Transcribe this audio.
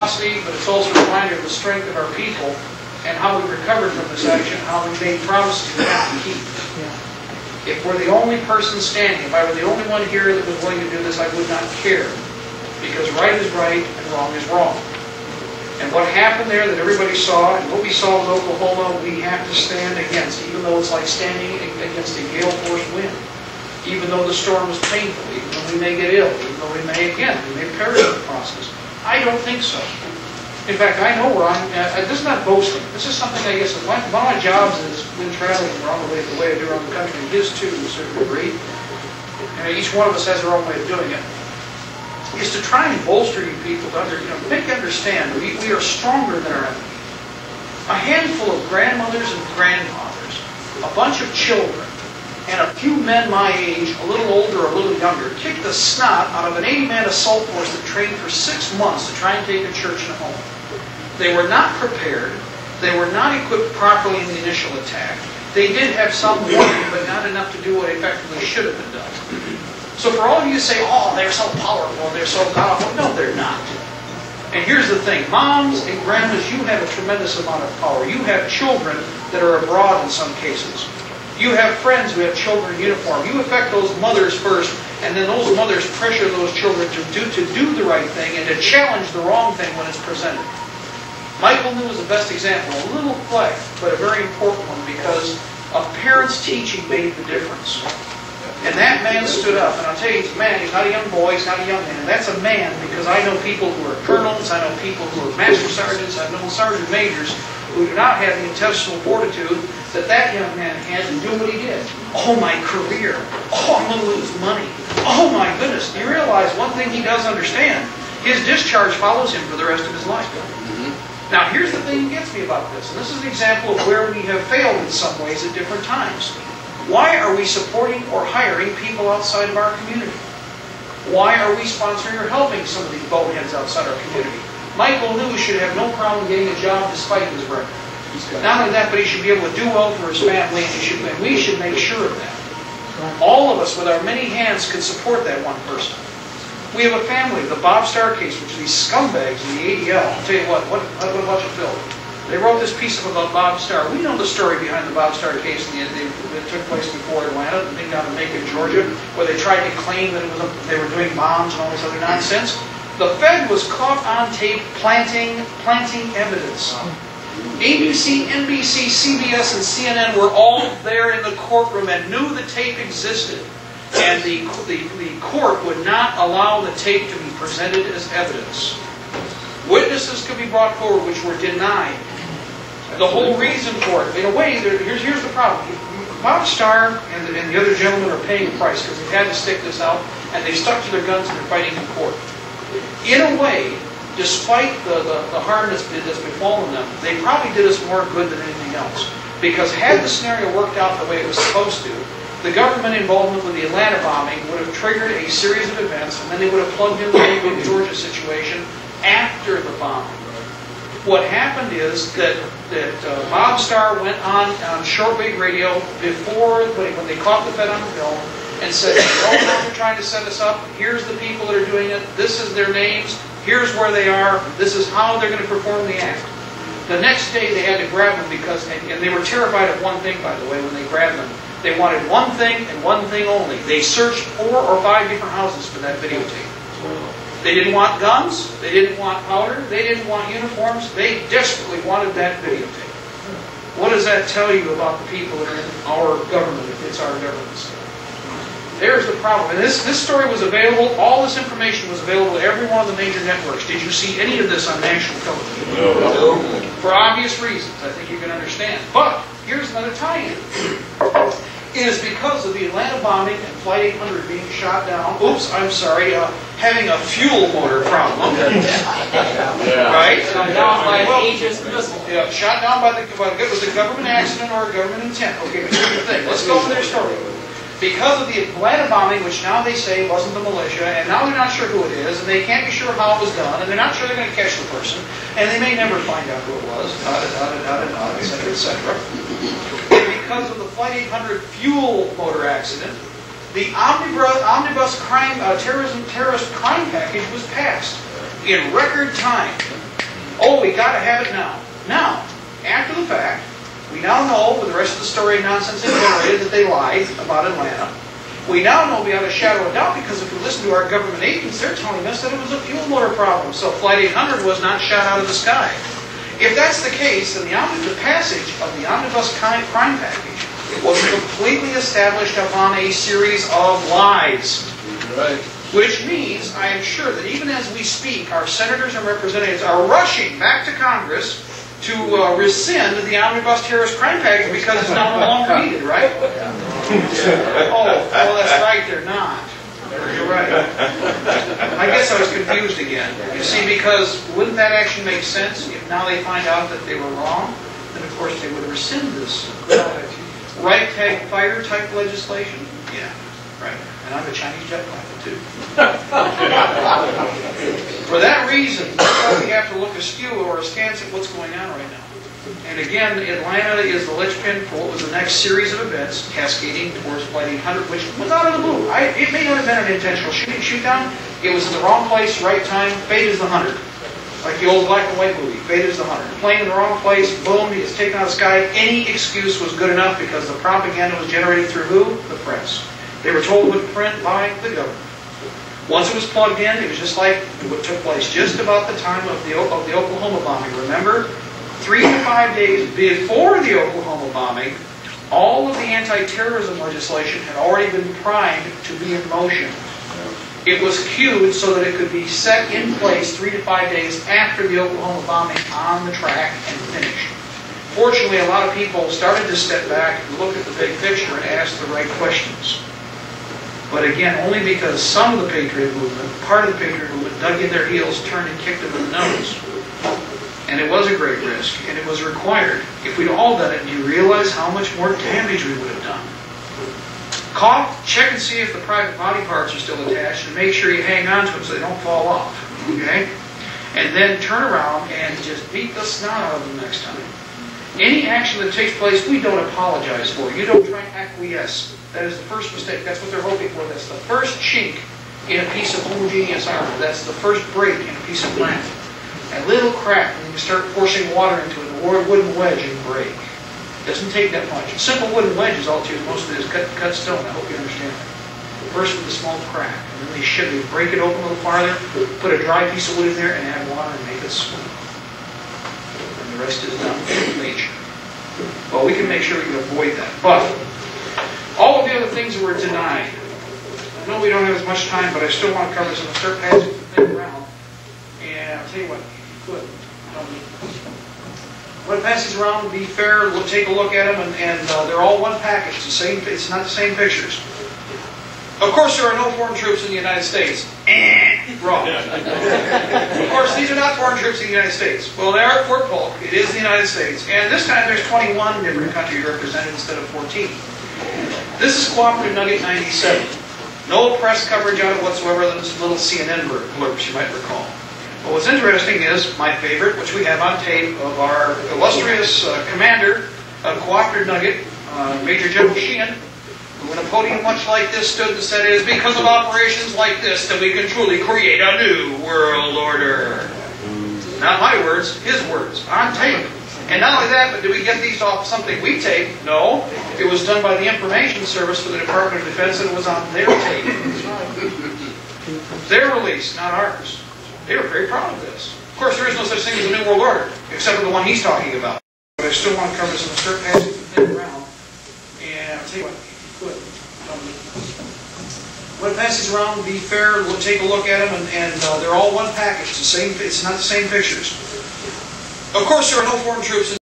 but it's also a reminder of the strength of our people and how we recovered from this action, how we made promises we have to keep. If we're the only person standing, if I were the only one here that was willing to do this, I would not care. Because right is right and wrong is wrong. And what happened there that everybody saw, and what we saw with Oklahoma, we have to stand against, even though it's like standing against a gale force wind. Even though the storm is painful, even though we may get ill, even though we may perish in the process. I don't think so. In fact, I know where I'm, this is not boasting. This is something I guess, one of my jobs has been traveling around the way I do around the country, and his too, to a certain degree. And each one of us has our own way of doing it. Is to try and bolster you people to make you understand we are stronger than our enemy. A handful of grandmothers and grandfathers, a bunch of children, and a few men my age, a little older or a little younger, kicked the snot out of an 80-man assault force that trained for 6 months to try and take a church and a home. They were not prepared. They were not equipped properly in the initial attack. They did have some warning, but not enough to do what effectively should have been done. So for all of you who say, oh, they're so powerful, they're so powerful, no, they're not. And here's the thing, moms and grandmas, you have a tremendous amount of power. You have children that are abroad in some cases. You have friends who have children in uniform. You affect those mothers first, and then those mothers pressure those children to do the right thing and to challenge the wrong thing when it's presented. Michael New is the best example. A little play, but a very important one because a parent's teaching made the difference. And that man stood up, and I'll tell you, he's a man. He's not a young boy. He's not a young man. That's a man because I know people who are colonels. I know people who are master sergeants. I know sergeant majors who do not have the intestinal fortitude that young man had to do what he did. Oh, my career. Oh, I'm going to lose money. Oh, my goodness. You realize one thing he does understand. His discharge follows him for the rest of his life. Now, here's the thing that gets me about this. And this is an example of where we have failed in some ways at different times. Why are we supporting or hiring people outside of our community? Why are we sponsoring or helping some of these boneheads outside our community? Michael New should have no problem getting a job despite his record. Not only that, but he should be able to do well for his family, and we should make sure of that. All of us, with our many hands, could support that one person. We have a family, the Bob Starr case, which are these scumbags in the ADL. I'll tell you what about you, Phil? They wrote this piece about Bob Starr. We know the story behind the Bob Starr case that took place before Atlanta, the thing down in Macon, Georgia, where they tried to claim that they were doing bombs and all this other nonsense. The Fed was caught on tape planting evidence. ABC, NBC, CBS, and CNN were all there in the courtroom and knew the tape existed. And the court would not allow the tape to be presented as evidence. Witnesses could be brought forward which were denied. The whole reason for it, in a way, here's the problem. Bob Starr and the other gentlemen are paying a price because they've had to stick this out, and they've stuck to their guns and they're fighting in court. In a way, despite the harm that's befallen them, they probably did us more good than anything else. Because had the scenario worked out the way it was supposed to, the government involvement with the Atlanta bombing would have triggered a series of events, and then they would have plugged in the Macon, Georgia situation after the bombing. What happened is that Bob Starr went on shortwave radio before, when they caught the Fed on film, and said, oh, they're trying to set us up. Here's the people that are doing it. This is their names. Here's where they are. This is how they're going to perform the act. The next day they had to grab them because, and they were terrified of one thing, by the way, when they grabbed them. They wanted one thing and one thing only. They searched 4 or 5 different houses for that videotape. They didn't want guns. They didn't want powder. They didn't want uniforms. They desperately wanted that videotape. What does that tell you about the people that are in our government, if it's our government? There's the problem. And this story was available, all this information was available to every one of the major networks. Did you see any of this on national television? No. For obvious reasons, I think you can understand. But here's another tie-in. It is because of the Atlanta bombing and Flight 800 being shot down. Oops, I'm sorry, having a fuel motor problem. Right? Shot down by an Aegis missile. Yeah, shot down by it was a government accident or a government intent. Okay, but here's the thing. Let's go over their story. Because of the Atlanta bombing, which now they say wasn't the militia, and now they're not sure who it is, and they can't be sure how it was done, and they're not sure they're going to catch the person, and they may never find out who it was, etc., etc. And because of the Flight 800 fuel motor accident, the omnibus terrorist crime package was passed in record time. got to have it now. Now, after the fact, we now know with the rest of the story and nonsense they generated that they lied about Atlanta. We now know beyond a shadow of doubt, because if we listen to our government agents, they're telling us that it was a fuel motor problem. So Flight 800 was not shot out of the sky. If that's the case, then the passage of the omnibus crime package was completely established upon a series of lies. Right. Which means, I am sure that even as we speak, our senators and representatives are rushing back to Congress to rescind the omnibus terrorist crime package because it's no longer needed, right? Oh, that's right, they're not. You're right. I guess I was confused again. You see, because wouldn't that actually make sense if now they find out that they were wrong? Then of course they would rescind this right tag fire type legislation. Yeah, right. And I'm a Chinese jet pilot too. For that reason, we have to look askew or askance at what's going on right now. And again, Atlanta is the linchpin for what was the next series of events cascading towards Flight 800, which was out of the blue. It may not have been an intentional shoot down. It was in the wrong place, right time. Fate is the hunter. Like the old black and white movie, fate is the hunter. Plane in the wrong place, boom, he is taken out of the sky. Any excuse was good enough because the propaganda was generated through who? The press. They were told what to print by the government. Once it was plugged in, it was just like what took place just about the time of the Oklahoma bombing. Remember, 3 to 5 days before the Oklahoma bombing, all of the anti-terrorism legislation had already been primed to be in motion. It was queued so that it could be set in place 3 to 5 days after the Oklahoma bombing on the track and finished. Fortunately, a lot of people started to step back and look at the big picture and ask the right questions. But again, only because some of the Patriot movement, part of the Patriot movement, dug in their heels, turned and kicked them in the nose. And it was a great risk, and it was required. If we'd all done it, do you realize how much more damage we would have done? Check and see if the private body parts are still attached, and make sure you hang on to them so they don't fall off. Okay? And then turn around and just beat the snot out of them next time. Any action that takes place, we don't apologize for. You don't try and acquiesce. That is the first mistake. That's what they're hoping for. That's the first chink in a piece of homogeneous armor. That's the first break in a piece of plant. A little crack, and you start forcing water into it, a wooden wedge, and break. It doesn't take that much. A simple wooden wedge is all it is. Most of it is cut stone. I hope you understand that. First with a small crack, and then they break it open a little farther, put a dry piece of wood in there, and add water and make it smooth. And the rest is done with nature. Well, we can make sure we can avoid that. But all of the other things that were denied. I know we don't have as much time, but I still want to cover some. Start passing the thing around. And I'll tell you what, good. When it passes around, be fair, we'll take a look at them, and they're all one package. It's not the same pictures. Of course, there are no foreign troops in the United States. Wrong. Of course, these are not foreign troops in the United States. Well, they are at Fort Polk. It is the United States. And this time there's 21 different countries represented instead of 14. This is Cooperative Nugget 97. No press coverage on it whatsoever than this little CNN blurbs, you might recall. But what's interesting is my favorite, which we have on tape, of our illustrious commander of Cooperative Nugget, Major General Sheehan, who in a podium much like this stood and said, "It is because of operations like this that we can truly create a new world order." Not my words, his words, on tape. And not only that, but did we get these off something we taped? No. It was done by the Information Service for the Department of Defense, and it was on their tape. Their release, not ours. They were very proud of this. Of course, there is no such thing as a New World Order, except for the one he's talking about. But I still want to cover some, start passing the thing around. And I'll tell you what, good. When it passes around, be fair, we'll take a look at them, and they're all one package. It's not the same pictures. Of course, there are no foreign troops in